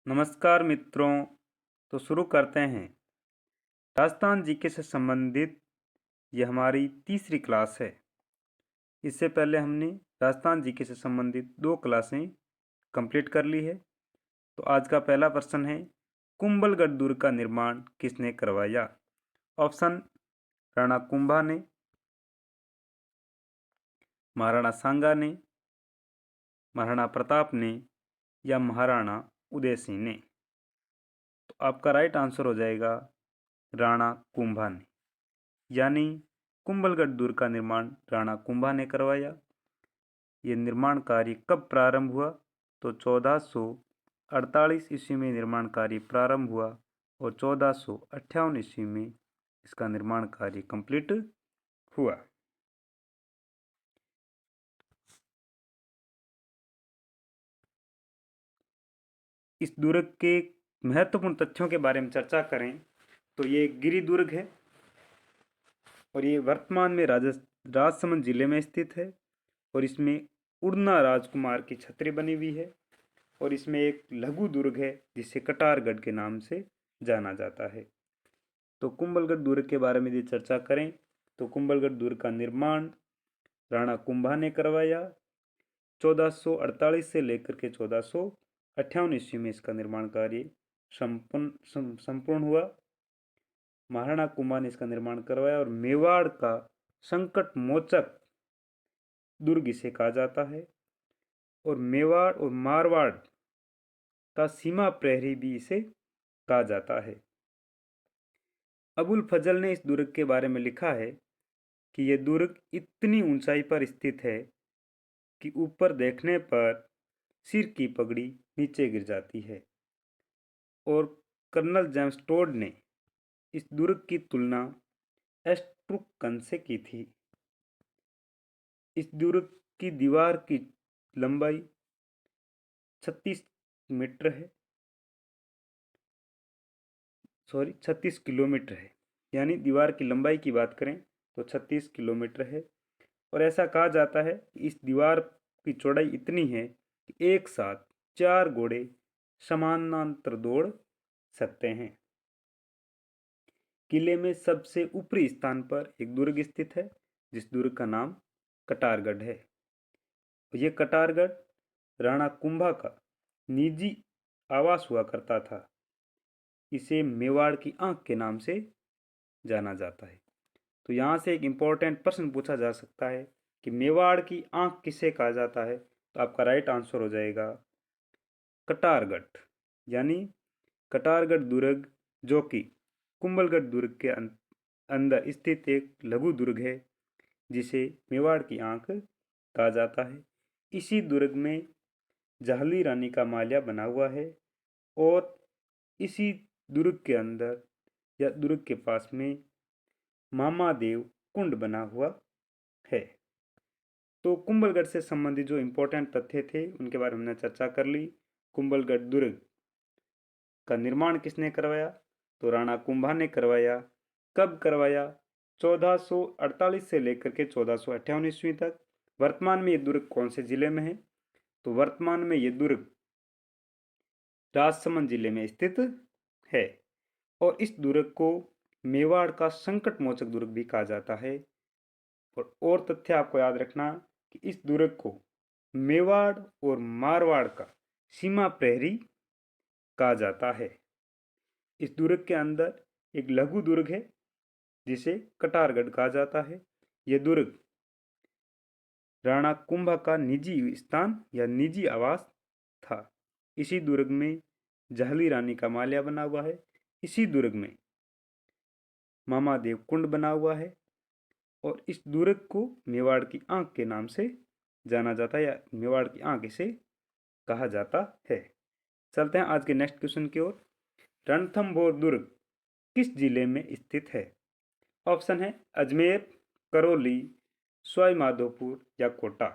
नमस्कार मित्रों। तो शुरू करते हैं। राजस्थान जीके से संबंधित ये हमारी तीसरी क्लास है। इससे पहले हमने राजस्थान जीके से संबंधित 2 क्लासें कंप्लीट कर ली है। तो आज का पहला प्रश्न है, कुंभलगढ़ दुर्ग का निर्माण किसने करवाया? ऑप्शन: राणा कुंभा ने, महाराणा सांगा ने, महाराणा प्रताप ने या महाराणा उदय सिंह ने। तो आपका राइट आंसर हो जाएगा राणा कुंभा ने, यानी कुंभलगढ़ दुर्ग का निर्माण राणा कुंभा ने करवाया। ये निर्माण कार्य कब प्रारंभ हुआ? तो 1448 ईस्वी में निर्माण कार्य प्रारंभ हुआ और 1458 ईस्वी में इसका निर्माण कार्य कंप्लीट हुआ। इस दुर्ग के महत्वपूर्ण तथ्यों के बारे में चर्चा करें तो ये गिरि दुर्ग है और ये वर्तमान में राजसमंद जिले में स्थित है और इसमें उड़ना राजकुमार की छतरी बनी हुई है और इसमें एक लघु दुर्ग है जिसे कटारगढ़ के नाम से जाना जाता है। तो कुंभलगढ़ दुर्ग के बारे में यदि चर्चा करें तो कुंभलगढ़ दुर्ग का निर्माण राणा कुंभा ने करवाया। 1448 से लेकर के 1458 ईस्वी में इसका निर्माण कार्य संपूर्ण हुआ। महाराणा कुंभा ने इसका निर्माण करवाया और मेवाड़ का संकट मोचक दुर्ग इसे कहा जाता है और मेवाड़ और मारवाड़ का सीमा प्रहरी भी इसे कहा जाता है। अबुल फजल ने इस दुर्ग के बारे में लिखा है कि यह दुर्ग इतनी ऊंचाई पर स्थित है कि ऊपर देखने पर सिर की पगड़ी नीचे गिर जाती है। और कर्नल जेम्स टोड ने इस दुर्ग की तुलना एस्ट्रुकन से की थी। इस दुर्ग की दीवार की लंबाई 36 मीटर है, 36 किलोमीटर है। यानी दीवार की लंबाई की बात करें तो 36 किलोमीटर है और ऐसा कहा जाता है कि इस दीवार की चौड़ाई इतनी है कि एक साथ 4 घोड़े समानांतर दौड़ सकते हैं। किले में सबसे ऊपरी स्थान पर एक दुर्ग स्थित है जिस दुर्ग का नाम कटारगढ़ है। यह कटारगढ़ राणा कुंभा का निजी आवास हुआ करता था। इसे मेवाड़ की आंख के नाम से जाना जाता है। तो यहाँ से एक इम्पोर्टेंट प्रश्न पूछा जा सकता है कि मेवाड़ की आंख किसे कहा जाता है? तो आपका राइट आंसर हो जाएगा कटारगढ़, यानी कटारगढ़ दुर्ग जो कि कुंभलगढ़ दुर्ग के अंदर स्थित एक लघु दुर्ग है जिसे मेवाड़ की आंख कहा जाता है। इसी दुर्ग में जाहली रानी का माल्या बना हुआ है और इसी दुर्ग के अंदर या दुर्ग के पास में मामादेव कुंड बना हुआ है। तो कुंभलगढ़ से संबंधित जो इम्पोर्टेंट तथ्य थे उनके बारे में हमने चर्चा कर ली। कुंभलगढ़ दुर्ग का निर्माण किसने करवाया? तो राणा कुंभा ने करवाया। कब करवाया? 1448 से लेकर के 1458 ईस्वी तक। वर्तमान में ये दुर्ग कौन से जिले में है? तो वर्तमान में ये दुर्ग राजसमंद जिले में स्थित है और इस दुर्ग को मेवाड़ का संकट मोचक दुर्ग भी कहा जाता है। और तथ्य आपको याद रखना कि इस दुर्ग को मेवाड़ और मारवाड़ का सीमा प्रहरी कहा जाता है। इस दुर्ग के अंदर एक लघु दुर्ग है जिसे कटारगढ़ कहा जाता है। यह दुर्ग राणा कुंभा का निजी स्थान या निजी आवास था। इसी दुर्ग में जाहली रानी का माल्या बना हुआ है। इसी दुर्ग में मामादेव कुंड बना हुआ है और इस दुर्ग को मेवाड़ की आंख के नाम से जाना जाता है या मेवाड़ की आंख इसे कहा जाता है। चलते हैं आज के नेक्स्ट क्वेश्चन की ओर। रणथंभौर दुर्ग किस जिले में स्थित है? ऑप्शन है अजमेर, करौली, सवाई माधोपुर या कोटा।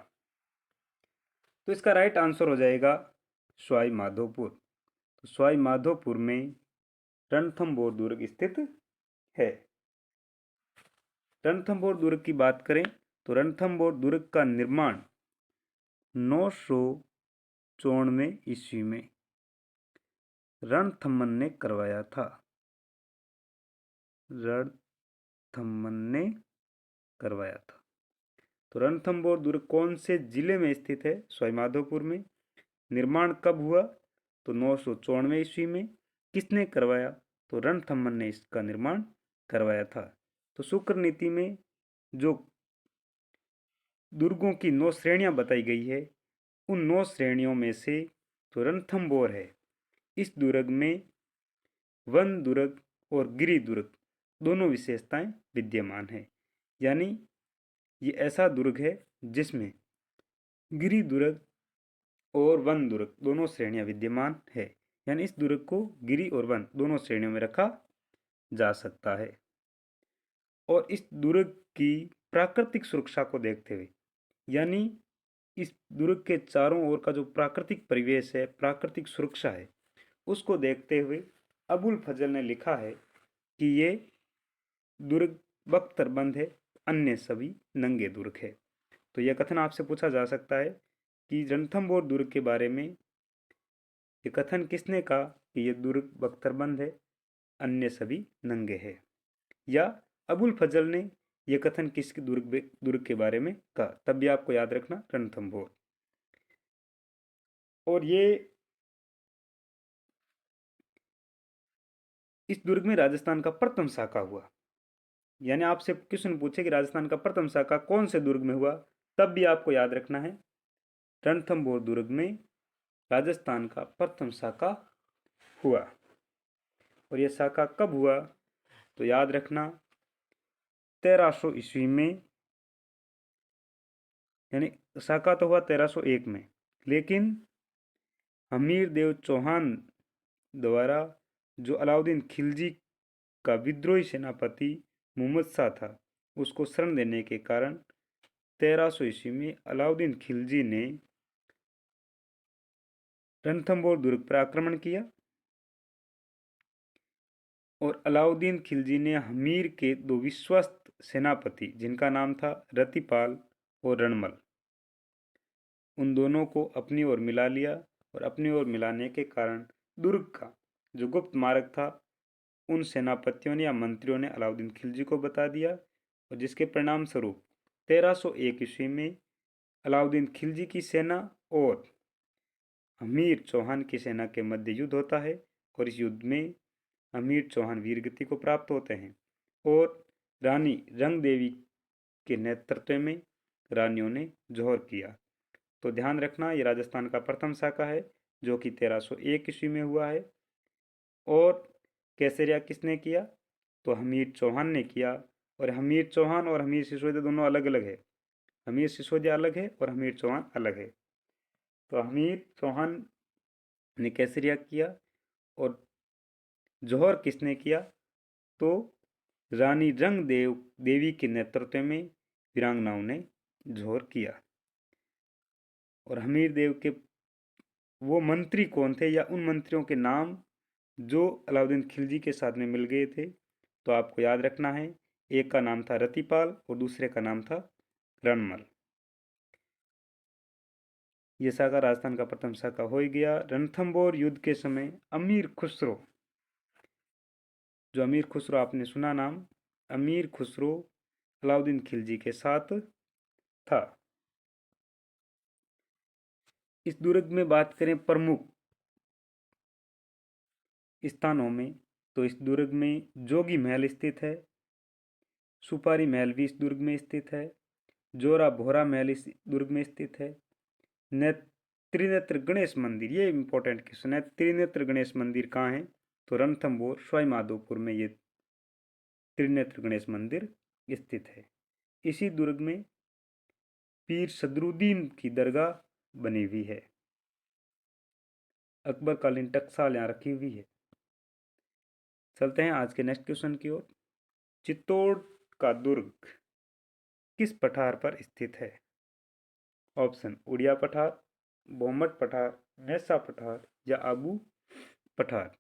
तो इसका राइट आंसर हो जाएगा सवाई माधोपुर। तो सवाई माधोपुर में रणथंभौर दुर्ग स्थित है। रणथंभौर दुर्ग की बात करें तो रणथंभौर दुर्ग का निर्माण 994 ईस्वी में रणथंभन ने करवाया था। रणथंभन ने करवाया था। तो रणथंभौर दुर्ग कौन से जिले में स्थित है? सवाईमाधोपुर में। निर्माण कब हुआ? तो 994 ईस्वी में। किसने करवाया? तो रणथंभन ने इसका निर्माण करवाया था। तो शुक्र नीति में जो दुर्गों की 9 श्रेणियां बताई गई है, उन 9 श्रेणियों में से तो रणथंभौर है। इस दुर्ग में वन दुर्ग और गिरि दुर्ग दोनों विशेषताएं विद्यमान है। यानी ये ऐसा दुर्ग है जिसमें गिरि दुर्ग और वन दुर्ग दोनों श्रेणियां विद्यमान है। यानी इस दुर्ग को गिरि और वन दोनों श्रेणियों में रखा जा सकता है। और इस दुर्ग की प्राकृतिक सुरक्षा को देखते हुए, यानी इस दुर्ग के चारों ओर का जो प्राकृतिक परिवेश है, प्राकृतिक सुरक्षा है, उसको देखते हुए अबुल फजल ने लिखा है कि ये दुर्ग बख्तरबंद है, अन्य सभी नंगे दुर्ग है। तो यह कथन आपसे पूछा जा सकता है कि रणथंभौर दुर्ग के बारे में ये कथन किसने कहा कि ये दुर्ग बख्तरबंद है, अन्य सभी नंगे है, या अबुल फजल ने यह कथन किस दुर्ग के बारे में कहा? तब भी आपको याद रखना रणथंभौर। और ये इस दुर्ग में राजस्थान का प्रथम शाखा हुआ। यानी आपसे क्वेश्चन पूछे कि राजस्थान का प्रथम शाखा कौन से दुर्ग में हुआ, तब भी आपको याद रखना है रणथंभौर दुर्ग में राजस्थान का प्रथम शाखा हुआ। और यह शाखा कब हुआ? तो याद रखना 1300 ईस्वी में। यानी शाखा तो हुआ 1301 में, लेकिन हमीर देव चौहान द्वारा जो अलाउद्दीन खिलजी का विद्रोही सेनापति मुहम्मद शाह था, उसको शरण देने के कारण 1300 ईस्वी में अलाउद्दीन खिलजी ने रणथंभौर दुर्ग पर आक्रमण किया। और अलाउद्दीन खिलजी ने हमीर के 2 विश्वस्त सेनापति, जिनका नाम था रतिपाल और रणमल, उन दोनों को अपनी ओर मिला लिया। और अपनी ओर मिलाने के कारण दुर्ग का जो गुप्त मार्ग था, उन सेनापतियों ने या मंत्रियों ने अलाउद्दीन खिलजी को बता दिया। और जिसके परिणाम स्वरूप 1301 ईस्वी में अलाउद्दीन खिलजी की सेना और हमीर चौहान की सेना के मध्य युद्ध होता है। और इस युद्ध में हमीर चौहान वीरगति को प्राप्त होते हैं और रानी रंग देवी के नेतृत्व में रानियों ने जौहर किया। तो ध्यान रखना, ये राजस्थान का प्रथम शाखा है जो कि 1301 ईस्वी में हुआ है। और केसरिया किसने किया? तो हमीर चौहान ने किया। और हमीर चौहान और हमीर सिसोदिया दोनों अलग अलग है। हमीर सिसोदिया अलग है और हमीर चौहान अलग है। तो हमीर चौहान ने केसरिया किया और जौहर किसने किया? तो रानी रंग देवी के नेतृत्व में वीरांगनाओं ने जौहर किया। और हमीर देव के वो मंत्री कौन थे, या उन मंत्रियों के नाम जो अलाउद्दीन खिलजी के साथ में मिल गए थे, तो आपको याद रखना है। एक का नाम था रतिपाल और दूसरे का नाम था रणमल। ये शाखा राजस्थान का प्रथम शाखा हो ही गया। रणथंभौर युद्ध के समय अमीर खुसरो, जो अमीर खुसरो आपने सुना नाम, अमीर खुसरो अलाउद्दीन खिलजी के साथ था। इस दुर्ग में बात करें प्रमुख स्थानों में, तो इस दुर्ग में जोगी महल स्थित है, सुपारी महल भी इस दुर्ग में स्थित है, जोरा भोरा महल इस दुर्ग में स्थित है, त्रिनेत्र गणेश मंदिर, ये इंपॉर्टेंट क्वेश्चन है, त्रिनेत्र गणेश मंदिर कहाँ है? तो रणथंभौर सवाईमाधोपुर में ये त्रिनेत्र गणेश मंदिर स्थित है। इसी दुर्ग में पीर सदरुद्दीन की दरगाह बनी हुई है। अकबरकालीन टकसाल यहाँ रखी हुई है। चलते हैं आज के नेक्स्ट क्वेश्चन की ओर। चित्तौड़ का दुर्ग किस पठार पर स्थित है? ऑप्शन उड़िया पठार, बोमट पठार, मेसा पठार या आबू पठार।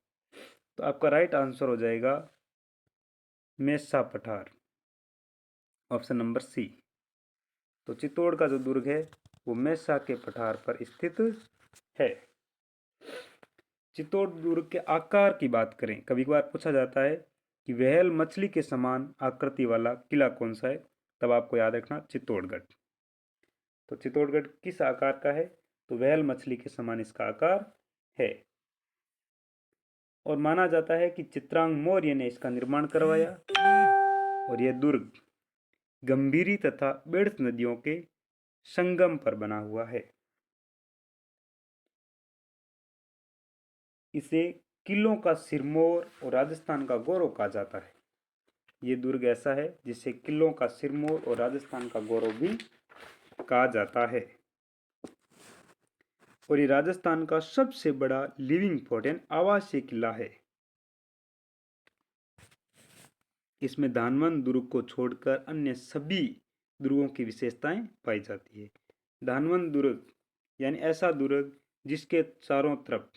तो आपका राइट आंसर हो जाएगा मेसा पठार, ऑप्शन नंबर सी। तो चित्तौड़ का जो दुर्ग है वो मेसा के पठार पर स्थित है। चित्तौड़ दुर्ग के आकार की बात करें, कभी कभार पूछा जाता है कि व्हेल मछली के समान आकृति वाला किला कौन सा है, तब आपको याद रखना चित्तौड़गढ़। तो चित्तौड़गढ़ किस आकार का है, तो व्हेल मछली के समान इसका आकार है। और माना जाता है कि चित्रांग मौर्य ने इसका निर्माण करवाया। और यह दुर्ग गंभीरी तथा बेड़स नदियों के संगम पर बना हुआ है। इसे किलों का सिरमौर और राजस्थान का गौरव कहा जाता है। ये दुर्ग ऐसा है जिसे किलों का सिरमौर और राजस्थान का गौरव भी कहा जाता है। और ये राजस्थान का सबसे बड़ा लिविंग फोर्ट यानी आवासीय किला है। इसमें धानवंत दुर्ग को छोड़कर अन्य सभी दुर्गों की विशेषताएं पाई जाती है। धानवंत दुर्ग यानी ऐसा दुर्ग जिसके चारों तरफ,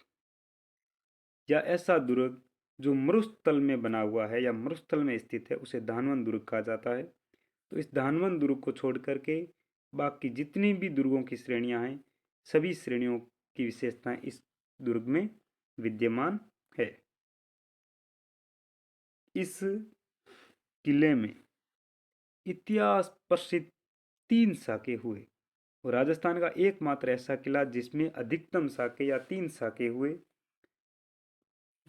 या ऐसा दुर्ग जो मरुस्थल में बना हुआ है या मरुस्थल में स्थित है, उसे धानवंत दुर्ग कहा जाता है। तो इस धानवंत दुर्ग को छोड़ करके बाकी जितनी भी दुर्गों की श्रेणियां हैं, सभी श्रेणियों की विशेषताएं इस दुर्ग में विद्यमान है। इस किले में इतिहास प्रसिद्ध 3 साके हुए, और राजस्थान का एकमात्र ऐसा किला जिसमें अधिकतम साके या 3 साके हुए,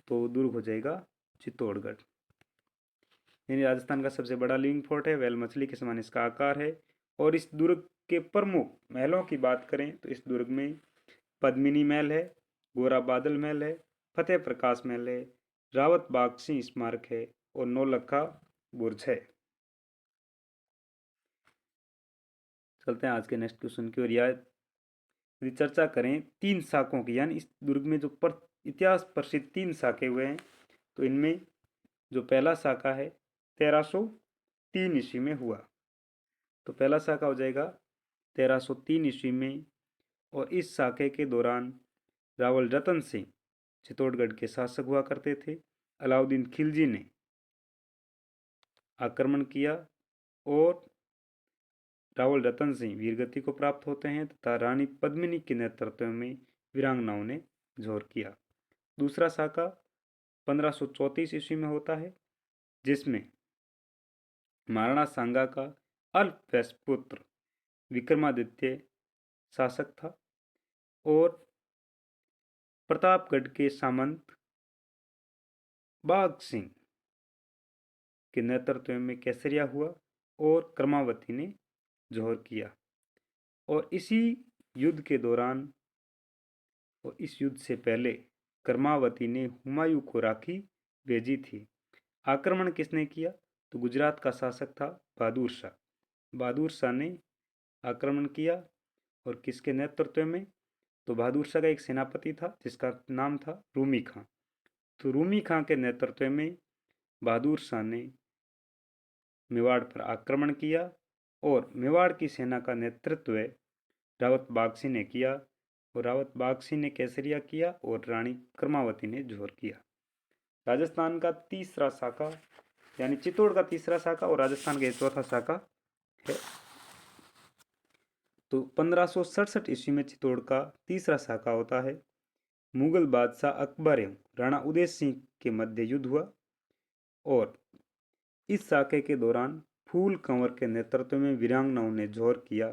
तो दुर्ग हो जाएगा चित्तौड़गढ़। यानी राजस्थान का सबसे बड़ा लिविंग फोर्ट है, व्हेल मछली के समान इसका आकार है। और इस दुर्ग के प्रमुख महलों की बात करें तो इस दुर्ग में पद्मिनी महल है, गोरा बादल महल है, फतेह प्रकाश महल है, रावत बाग सिंह स्मारक है और नौलखा बुर्ज है। चलते हैं आज के नेक्स्ट क्वेश्चन की ओर। यदि चर्चा करें 3 शाखों की, यानी इस दुर्ग में जो इतिहास प्रसिद्ध 3 शाखे हुए हैं, तो इनमें जो पहला शाखा है 1303 ईस्वी में हुआ। तो पहला शाखा हो जाएगा 1303 ईस्वी में। और इस शाखे के दौरान रावल रतन सिंह चित्तौड़गढ़ के शासक हुआ करते थे। अलाउद्दीन खिलजी ने आक्रमण किया और रावल रतन सिंह वीरगति को प्राप्त होते हैं तथा रानी पद्मिनी के नेतृत्व में वीरांगनाओं ने जोर किया। दूसरा शाखा 1534 ईस्वी में होता है, जिसमें महाराणा सांगा का अल्पवयस्क पुत्र विक्रमादित्य शासक था और प्रतापगढ़ के सामंत बाघ सिंह के नेतृत्व में केसरिया हुआ और क्रमावती ने जोहर किया। और इसी युद्ध के दौरान और इस युद्ध से पहले कर्मावती ने हुमायूं को राखी भेजी थी। आक्रमण किसने किया, तो गुजरात का शासक था बहादुर शाह। बहादुर शाह ने आक्रमण किया और किसके नेतृत्व में, तो बहादुर शाह का एक सेनापति था जिसका नाम था रूमी खां। तो रूमी खां के नेतृत्व में बहादुर शाह ने मेवाड़ पर आक्रमण किया और मेवाड़ की सेना का नेतृत्व रावत बाग सिंह ने किया और रावत बाग सिंह ने केसरिया किया और रानी कर्मावती ने जोहर किया। राजस्थान का तीसरा शाखा यानी चित्तौड़ का तीसरा शाखा और राजस्थान का चौथा शाखा है। तो 1567 ईस्वी में चित्तौड़ का तीसरा शाखा होता है। मुगल बादशाह अकबर एवं राणा उदय सिंह के मध्य युद्ध हुआ और इस शाखे के दौरान फूल कंवर के नेतृत्व में वीरांगनाओं ने जोहर किया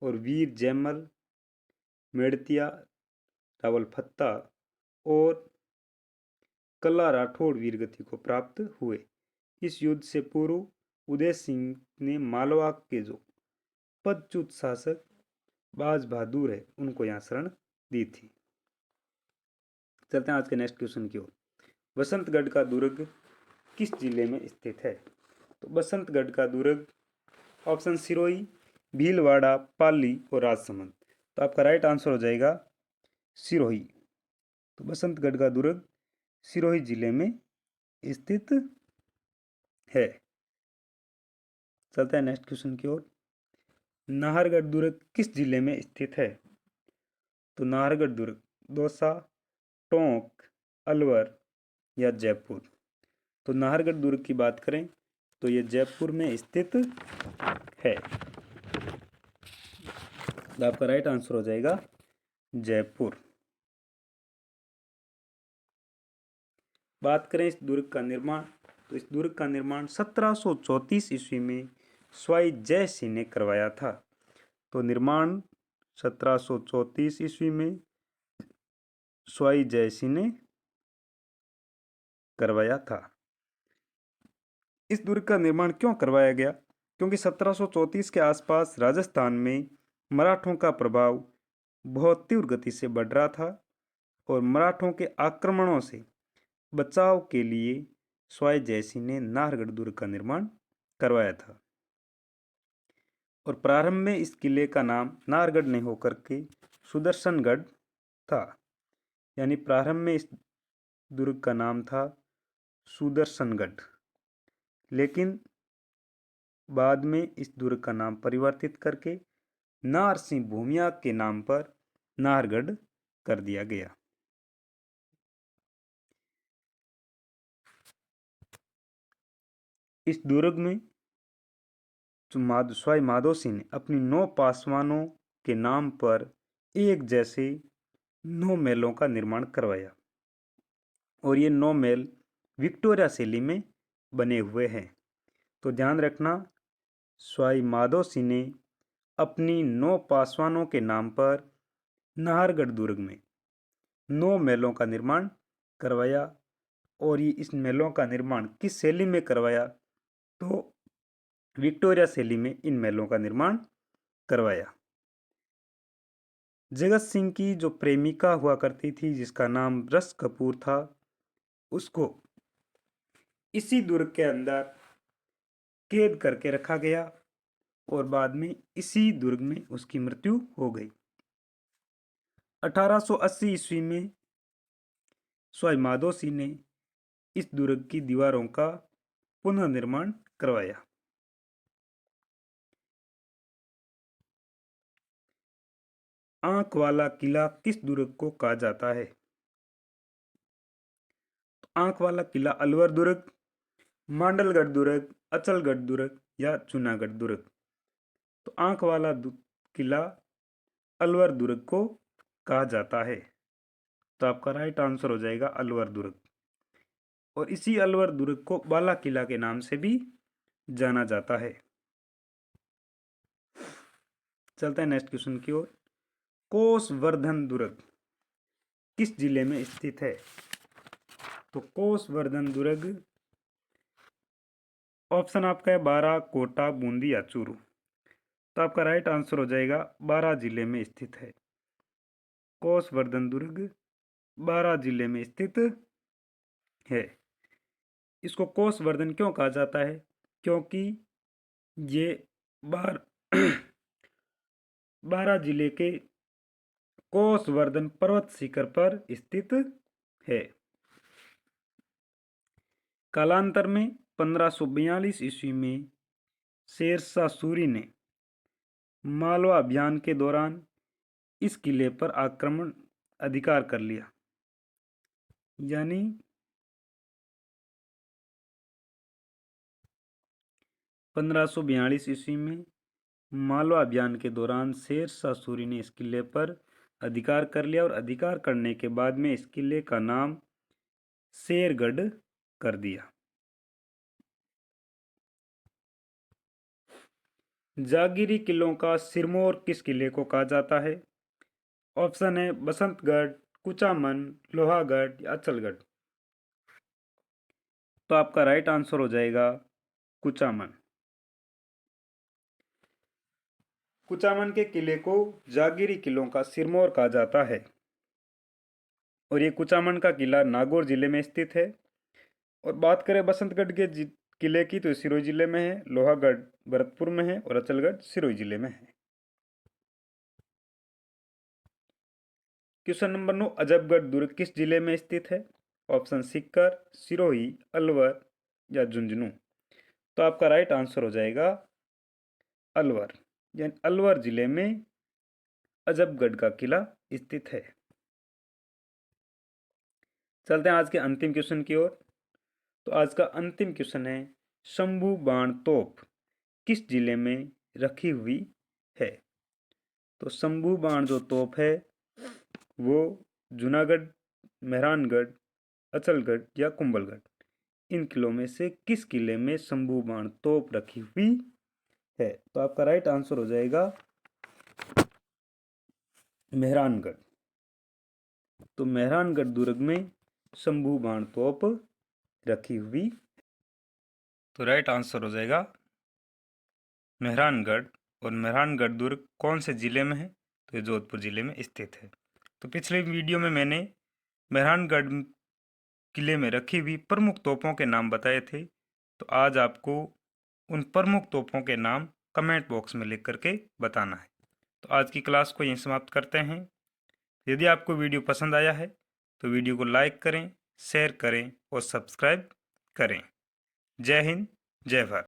और वीर जयमल, मेड़तिया, रावल फत्ता और कल्ला राठौड़ वीरगति को प्राप्त हुए। इस युद्ध से पूर्व उदय सिंह ने मालवा के जो पदच्युत शासक बाज बहादुर है उनको यहाँ शरण दी थी। चलते हैं आज के नेक्स्ट क्वेश्चन की ओर। बसंतगढ़ का दुर्ग किस जिले में स्थित है, तो बसंतगढ़ का दुर्ग ऑप्शन सिरोही, भीलवाड़ा, पाली और राजसमंद। तो आपका राइट आंसर हो जाएगा सिरोही। तो बसंतगढ़ का दुर्ग सिरोही जिले में स्थित है। चलते हैं नेक्स्ट क्वेश्चन की ओर। नाहरगढ़ दुर्ग किस जिले में स्थित है, तो नाहरगढ़ दुर्ग दौसा, टोंक, अलवर या जयपुर। तो नाहरगढ़ दुर्ग की बात करें तो ये जयपुर में स्थित है। तो आपका राइट आंसर हो जाएगा जयपुर। बात करें इस दुर्ग का निर्माण, तो इस दुर्ग का निर्माण 1734 ईस्वी में स्वाई जय सिंह ने करवाया था। तो निर्माण 1734 ईस्वी में स्वाई जय सिंह ने करवाया था। इस दुर्ग का निर्माण क्यों करवाया गया? क्योंकि 1734 के आसपास राजस्थान में मराठों का प्रभाव बहुत तीव्र गति से बढ़ रहा था और मराठों के आक्रमणों से बचाव के लिए स्वाई जय सिंह ने नाहरगढ़ दुर्ग का निर्माण करवाया था। और प्रारंभ में इस किले का नाम नाहरगढ़ नहीं होकर के सुदर्शनगढ़ था, यानी प्रारंभ में इस दुर्ग का नाम था सुदर्शनगढ़, लेकिन बाद में इस दुर्ग का नाम परिवर्तित करके नारसिंह भूमिया के नाम पर नाहरगढ़ कर दिया गया। इस दुर्ग में स्वाई माधो सिंह ने अपनी 9 पासवानों के नाम पर एक जैसे 9 महलों का निर्माण करवाया और ये 9 महल विक्टोरिया शैली में बने हुए हैं। तो ध्यान रखना, स्वाई माधो सिंह ने अपनी 9 पासवानों के नाम पर नाहरगढ़ दुर्ग में 9 महलों का निर्माण करवाया। और ये इस महलों का निर्माण किस शैली में करवाया? तो विक्टोरिया शैली में इन महलों का निर्माण करवाया। जगत सिंह की जो प्रेमिका हुआ करती थी जिसका नाम रस कपूर था, उसको इसी दुर्ग के अंदर कैद करके रखा गया और बाद में इसी दुर्ग में उसकी मृत्यु हो गई। 1880 ईस्वी में स्वाई माधो सिंह ने इस दुर्ग की दीवारों का पुनर्निर्माण करवाया। आंख वाला किला किस दुर्ग को कहा जाता है? तो आंख वाला किला अलवर दुर्ग, मांडलगढ़ दुर्ग, अचलगढ़ दुर्ग या जूनागढ़ दुर्ग। तो आंख वाला किला अलवर दुर्ग को कहा जाता है। तो आपका राइट आंसर हो जाएगा अलवर दुर्ग। और इसी अलवर दुर्ग को बाला किला के नाम से भी जाना जाता है। चलते हैं नेक्स्ट क्वेश्चन की ओर। कोसवर्धन दुर्ग किस जिले में स्थित है? तो कोसवर्धन दुर्ग ऑप्शन आपका है बारां, कोटा, बूंदी या चूरू। तो आपका राइट आंसर हो जाएगा बारां जिले में स्थित है। कोसवर्धन दुर्ग बारां जिले में स्थित है। इसको कोसवर्धन क्यों कहा जाता है? क्योंकि ये बारां जिले के कोसवर्धन पर्वत शिखर पर स्थित है। कालांतर में 1542 ईस्वी में शेरशाह सूरी ने मालवा अभियान के दौरान इस किले पर आक्रमण अधिकार कर लिया, यानी 1542 ईस्वी में मालवा अभियान के दौरान शेरशाह सूरी ने इस किले पर अधिकार कर लिया और अधिकार करने के बाद में इस किले का नाम शेरगढ़ कर दिया। जागीरी किलों का सिरमौर किस किले को कहा जाता है? ऑप्शन है बसंतगढ़, कुचामन, लोहागढ़ या अचलगढ़। तो आपका राइट आंसर हो जाएगा कुचामन। कुचामन के किले को जागीरी किलों का सिरमौर कहा जाता है और ये कुचामन का किला नागौर जिले में स्थित है। और बात करें बसंतगढ़ के किले की, तो सिरोही जिले में है, लोहागढ़ भरतपुर में है और अचलगढ़ सिरोही जिले में है। क्वेश्चन नंबर 9, अजबगढ़ दुर्ग किस जिले में स्थित है? ऑप्शन सीकर, सिरोही, अलवर या झुंझुनू। तो आपका राइट आंसर हो जाएगा अलवर, यानी अलवर जिले में अजबगढ़ का किला स्थित है। चलते हैं आज के अंतिम क्वेश्चन की ओर। तो आज का अंतिम क्वेश्चन है, शंभू बाण तोप किस जिले में रखी हुई है? तो शंभू बाण जो तोप है वो जूनागढ़, मेहरानगढ़, अचलगढ़ या कुंभलगढ़, इन किलों में से किस किले में शंभू बाण तोप रखी हुई है? तो आपका राइट आंसर हो जाएगा मेहरानगढ़। तो मेहरानगढ़ दुर्ग में शंभू बाण तोप रखी हुई। तो राइट आंसर हो जाएगा मेहरानगढ़। और मेहरानगढ़ दुर्ग कौन से जिले में है? तो ये जोधपुर जिले में स्थित है। तो पिछले वीडियो में मैंने मेहरानगढ़ किले में रखी हुई प्रमुख तोपों के नाम बताए थे। तो आज आपको उन प्रमुख तोपों के नाम कमेंट बॉक्स में लिख करके बताना है। तो आज की क्लास को यहीं समाप्त करते हैं। यदि आपको वीडियो पसंद आया है तो वीडियो को लाइक करें, शेयर करें और सब्सक्राइब करें। जय हिंद, जय भारत।